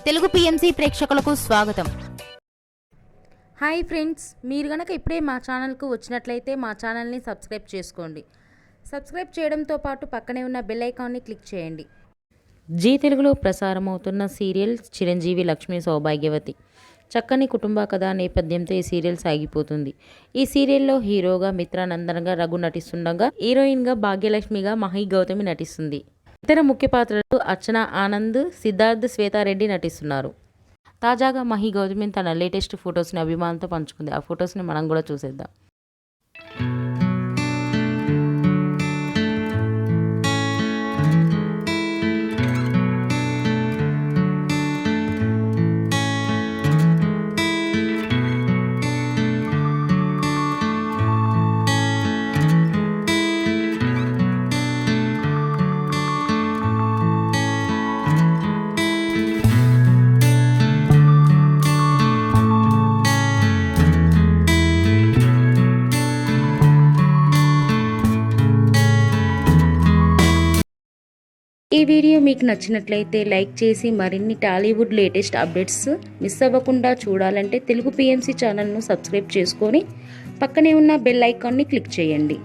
Telugu PMC ప్రేక్షకులకు స్వాగతం. Hi friends, మీరు గనక ఇప్పుడే మా ఛానల్కు వచ్చినట్లయితే మా ఛానల్ని సబ్స్క్రైబ్ చేసుకోండి. సబ్స్క్రైబ్ చేయడంతో పాటు పక్కనే ఉన్న బెల్ ఐకాన్ని క్లిక్ చేయండి. జీ తెలుగులో ప్రసారమవుతున్న సీరియల్ చిరంజీవి లక్ష్మీ సౌభాగ్యవతి. చక్కని కుటుంబ కథ నేపథ్యంతో ఈ సీరియల్ సాగిపోతుంది. ఈ సీరియల్లో హీరోగా మిత్రానందన్గా రఘు నటిస్తుండగా, హీరోయిన్గా భాగ్యలక్ష్మిగా మహి గౌతమి నటిస్తుంది. ఇతర ముఖ్య పాత్రలు అర్చన ఆనంద్, సిద్ధార్థ్, శ్వేతారెడ్డి నటిస్తున్నారు. తాజాగా మహి గౌతమి తన లేటెస్ట్ ఫొటోస్ని అభిమానులతో పంచుకుంది. ఆ ఫొటోస్ని మనం కూడా చూసేద్దాం. ఈ వీడియో మీకు నచ్చినట్లయితే లైక్ చేసి మరిన్ని టాలీవుడ్ లేటెస్ట్ అప్డేట్స్ మిస్ అవ్వకుండా చూడాలంటే తెలుగు పిఎంసి ఛానల్ను సబ్స్క్రైబ్ చేసుకొని పక్కనే ఉన్న బెల్ ఐకాన్ని క్లిక్ చేయండి.